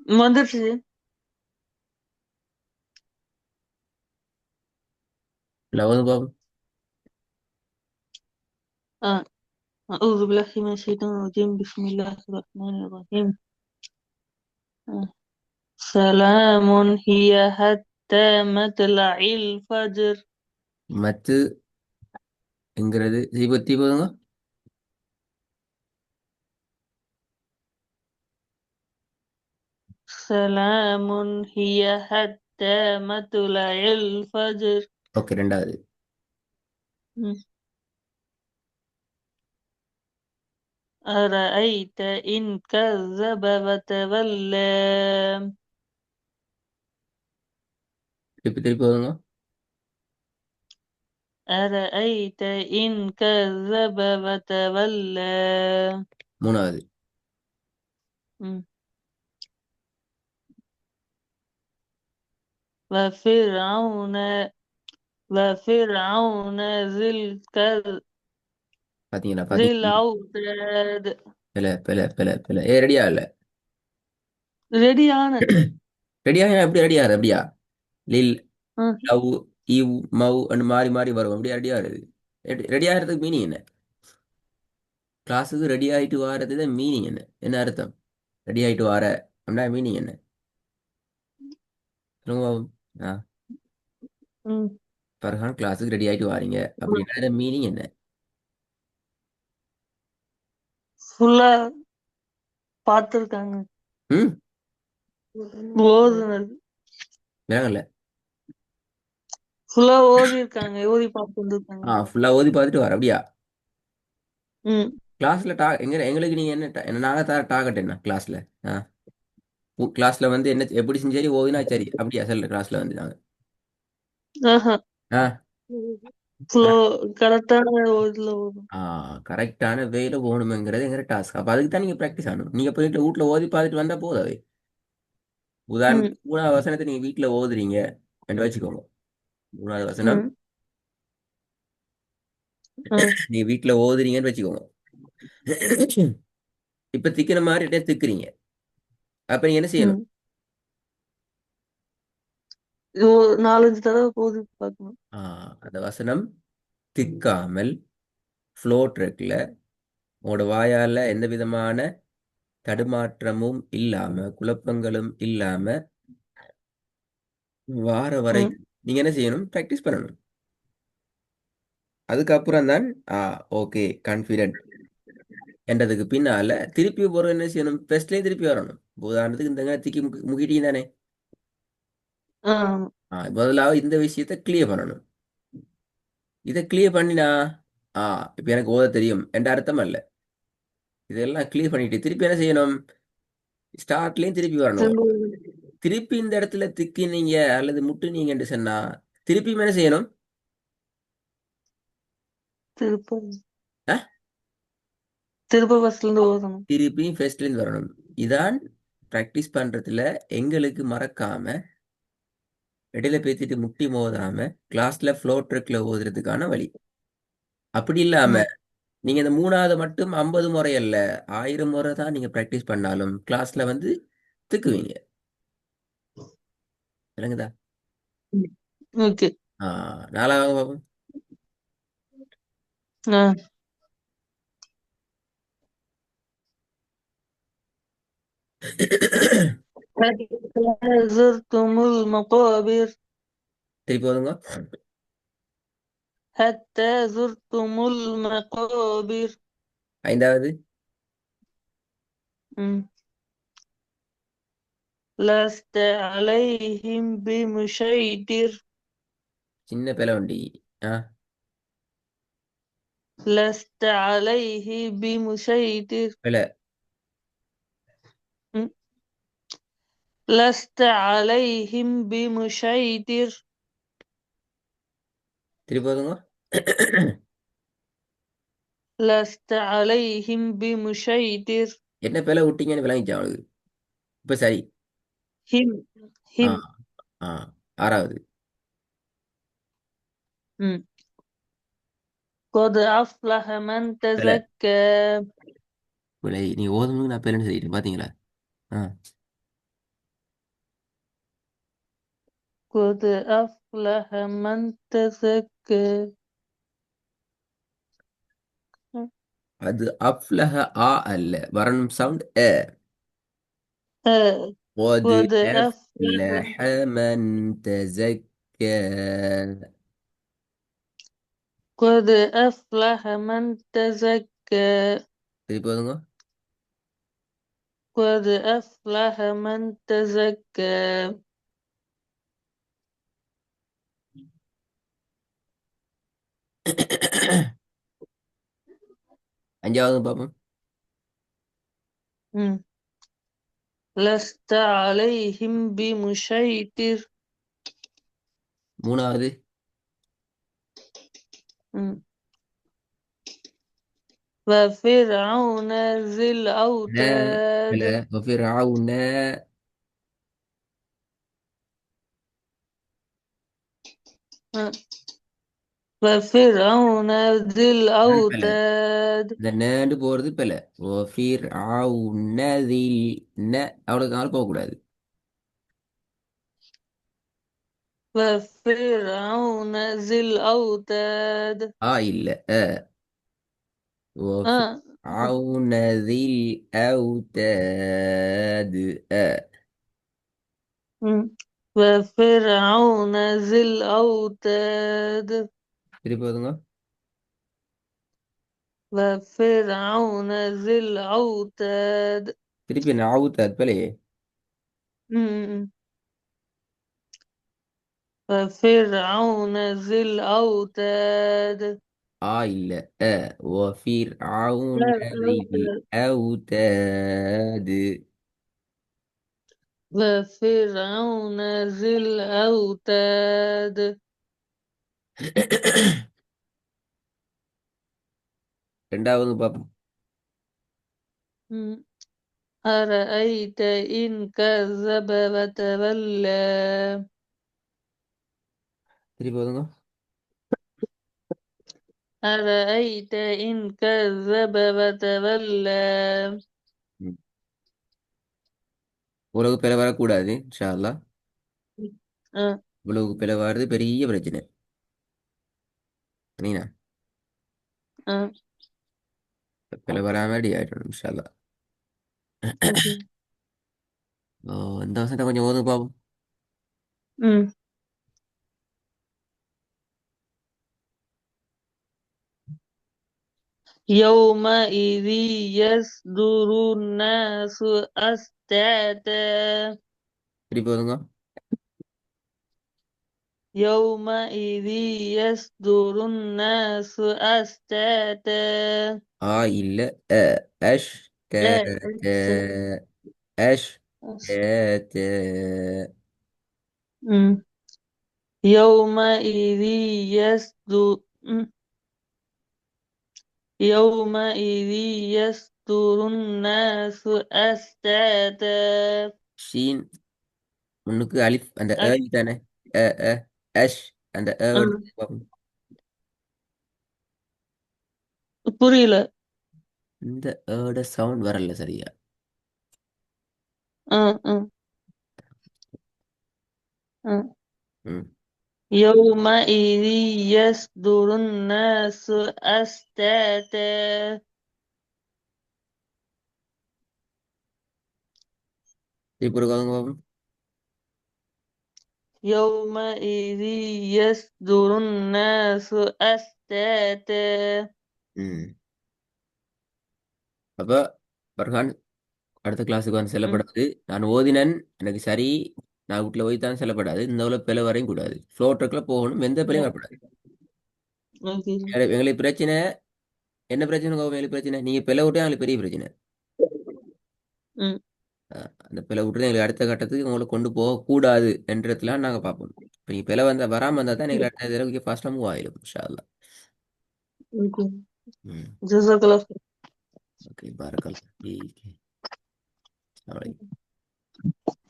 வந்துருச்சு. லவது பாபு. ஆ أعوذ بالله من الشيطان الرجيم بسم الله الرحمن الرحيم سلام هي حتى مطلع الفجر மத்து என்கிறது தீபத்தி போதுங்க. سلام هي حتى مطلع الفجر ஓகே, ரெண்டாவது. أرأيت إن كذب وتولى திருப்பி திருப்பி போதுங்க. أرأيت إن كذب وتولى மூணாவது. م. وفرعون وفرعون பாத்தீங்களா ذي பாத்தீங்களா? الأوتاد பில பில பில பில ரெடியா இல்ல. ரெடியான ரெடியா எப்படி ரெடியா அப்படியா? லில் ம், லவ் இவ் மவ் மாறி மாறி வரும். அப்படியே ரெடியா வருது. ரெடி ஆகிறதுக்கு மீனிங் என்ன? கிளாஸுக்கு ரெடி ஆயிட்டு வாரது மீனிங் என்ன? என்ன அர்த்தம்? ரெடி ஆயிட்டு வார அப்படின்னா மீனிங் என்ன? சொல்லுங்க பாப்போம். ஆ, ம். ஃபர்ஹான் கிளாஸுக்கு ரெடி ஆயிட்டு வாரீங்க அப்படின்னா மீனிங் என்ன? ஃபுல்லா பார்த்துருக்காங்க ம். ஓதுனது வேகல. ஃபுல்லா ஓதி இருக்காங்க ஓதி பார்த்து வந்திருக்காங்க ஃபுல்லா ஓதி பார்த்துட்டு வர அப்படியா? ம் கிளாஸ்ல எங்களுக்கு நீங்க என்ன நாங்க தர டார்கெட் என்ன கிளாஸ்ல? ஆ, கிளாஸ்ல வந்து என்ன எப்படி செஞ்சாரி ஓவினா சரி அப்படியா சொல்ல கிளாஸ்ல வந்து நாங்க. ஆஹா ஆ. ஃப்ளோ கரெக்டான இதுல ஓதும் ஆ, கரெக்டான வேல போகணுங்கிறது எங்க டாஸ்க். அப்ப அதுக்கு தான் நீங்க ப்ராக்டிஸ் ஆகணும். நீங்க போயிட்டு வீட்ல ஓதி பார்த்துட்டு வந்தா போதாது. ம் உதாரணத்துக்கு 3வது வசனத்தை நீங்க வீட்ல ஓதுறீங்க என்று வச்சுக்கோங்க. 3வது வசனம் ம் ம் நீங்க வீட்ல ஓதுறீங்கன்னு வச்சுக்கோங்க. இப்ப திக்கிற மாதிரி திக்குறீங்க. அப்ப நீங்க என்ன செய்யணும்? ம் இது ஒரு 4-5 தடவை ஓதி பார்க்கணும் ஆ, அந்த வசனம் திக்காமல் ஃப்ளோட் இருக்குல்ல, உங்களோட வாயால எந்த விதமான தடுமாற்றமும் இல்லாம குழப்பங்களும் இல்லாம வார ம் வரைக்கும் நீங்க என்ன செய்யணும்? ப்ராக்டிஸ் பண்ணணும். அதுக்கப்புறம் தான் ஓகே கான்ஃபிடென்ட் என்றதுக்கு பின்னால திருப்பி ஒரு என்ன செய்யணும்? ஃபர்ஸ்ட்லேயே திருப்பி வரணும். உதாரணத்துக்கு இந்த திக்கி முக்கிட்டீங்க தானே. ஆ முதலாவது இந்த விஷயத்தை கிளியர் பண்ணணும். இதை கிளியர் பண்ணினா ஆ இப்போ எனக்கு ஓத தெரியும் என்ற அர்த்தம் அல்ல. இதெல்லாம் கிளியர் பண்ணிட்டு திருப்பி என்ன செய்யணும்? ஸ்டார்ட்லேயும் திருப்பி வரணும். திரும்ப திருப்பி இந்த இடத்துல திக்கினீங்க அல்லது முட்டுனீங்கன்னு சொன்னா திருப்பி என்ன செய்யணும்? திருப்ப ஆ, திருப்ப ஃபர்ஸ்ட்ல இருந்து ஓதணும் திருப்பியும் ஃபர்ஸ்ட்லேருந்து வரணும். இதான் ப்ராக்டிஸ் பண்றதுல எங்களுக்கு மறக்காம இடையில பேத்திட்டு முட்டி மோதாம கிளாஸ்ல ஃப்ளோட் ட்ரிக்ல ஓதுறதுக்கான வழி. அப்படி இல்லாம ம் நீங்க இந்த 3வது மட்டும் 50 முறை அல்ல, 1000 முறை தான் நீங்க ப்ராக்டிஸ் பண்ணாலும் கிளாஸ்ல வந்து திக்குவீங்க. விளங்குதா? ஓகே 4வது பாப்போம். ஆ حتى زرتم المقابر திருப்பி ஓதுங்க. حتى زرتم المقابر 5வது. مم. لست عليهم بمسيطر சின்ன பிளவண்டி. ஆ, لست عليه بمسيطر பிள. مم. لست عليهم بمسيطر திருப்பி ஓதுங்க. لست عليهم بمسيطر என்ன பிள விட்டீங்கன்னு விளங்கிச்சா அவனுக்கு? இப்ப சரி. هم ஆ. هم ஆ, 6வது. مم. قد أفلح من பிள. تزكى பிழை. நீ ஓதும்போது நான் பிள்ளைன்னு சொல்லிட்டேன் பாத்தீங்களா? ஆ, قد أفلح من تزكى. அது அஃப்லஹ ஆ அல்ல வரணும் சவுண்ட் அ. آه. قد قد أفلح. أفلح من تزكى. قد أفلح من تزكى. திருப்பி போதுங்க. قد أفلح من تزكى. அஞ்சாவது பாப்போம். مم. لست عليهم بمسيطر. மூணாவது. مم. وفرعون ذي لا لا الأوتاد. وفرعون. مم. وفرعون ذي பல الأوتاد. இந்த நேண்டு போறது பல. وفرعون ந அவ்வளோக்கு நாள் போகக்கூடாது. وفرعون ذي الأوتاد. ஆ இல்ல அ. آه. وفرعون ذي الأوتاد أ. مم. وفرعون ذي الأوتاد. திருப்பி போதுங்க. وفرعون ذي الأوتاد. திருப்பி நாவுத்தாத் பலையே. مم. وفرعون ذي الأوتاد. ஆ இல்ல அ. وفرعون لا ذي الأوتاد. الأوتاد. وفرعون ذي الأوتاد. ரெண்டாவது பாப்போம். مم. أرأيت إن كذب وتولى. திருப்பி போதுங்க. أرأيت إن كذب وتولى. ம். உலகு பிள வரக்கூடாது இன்ஷா அல்லாஹ். أه. உலகு பிள வர்றது பெரிய பிரச்சனை. சரிங்களா? أه. பிள வராம ரெடி ஆயிடணும் இன்ஷா அல்லாஹ். أوكي. ஓ, இந்த வருஷத்தை கொஞ்சம் ஓதுங்க பாப்போம். مم. يومئذ يصدر الناس أشتاتا. திருப்பி போதுங்க. يومئذ يصدر الناس أشتاتا. ஆ இல்ல அ. அஷ் ட ட அஷ் ட أس- ட. مم. يومئذ يصدر يومئذ يصدر الناس أشتاتا. ஷீன் முன்னுக்கு அலிஃப் அந்த أ- தானே. அ அ அஷ் அந்த أم. எடுத்து பார்ப்போம். புரியல. இந்த ஏட சவுண்ட் வரல சரியா. أه. أه. أه. ம். يومئذ يصدر الناس أشتاتا. திருப்பி ஒரு பார்ப்போம். يومئذ يصدر الناس أشتاتا. ம். அப்ப பர்ஹான் அடுத்த கிளாஸுக்கு வந்து م. செல்லப்படாது. நான் ஓதினன் எனக்கு சரி. நான் வீட்டில் போய் தான் செல்லப்படாது. இந்த உள்ள பிழை வரையும் கூடாது. ஃப்ளோ ட்ரக்கில் போகணும். எந்த பிழையும் வரக்கூடாது. أوكي. எங்களுக்கு பிரச்சனை என்ன பிரச்சனை எங்களுக்கு பிரச்சனை நீங்க பிழை விட்டா எங்களுக்கு பெரிய பிரச்சனை. م. அந்த பிழை விட்டு எங்களுக்கு அடுத்த கட்டத்துக்கு உங்களை கொண்டு போகக்கூடாது என்றதுலாம் நாங்கள் பார்ப்போம். இப்போ நீங்கள் பிழை வந்தால் வராமல் வந்தால் தான் எங்களுக்கு அடுத்த தடவைக்கு ஃபாஸ்ட்டாக மூவ் ஆகிடும் இன்ஷா அல்லாஹ். أوكي. ம். جزاك الله خير. ஓகே பாரக்கல்லாஹ் ஃபீக்.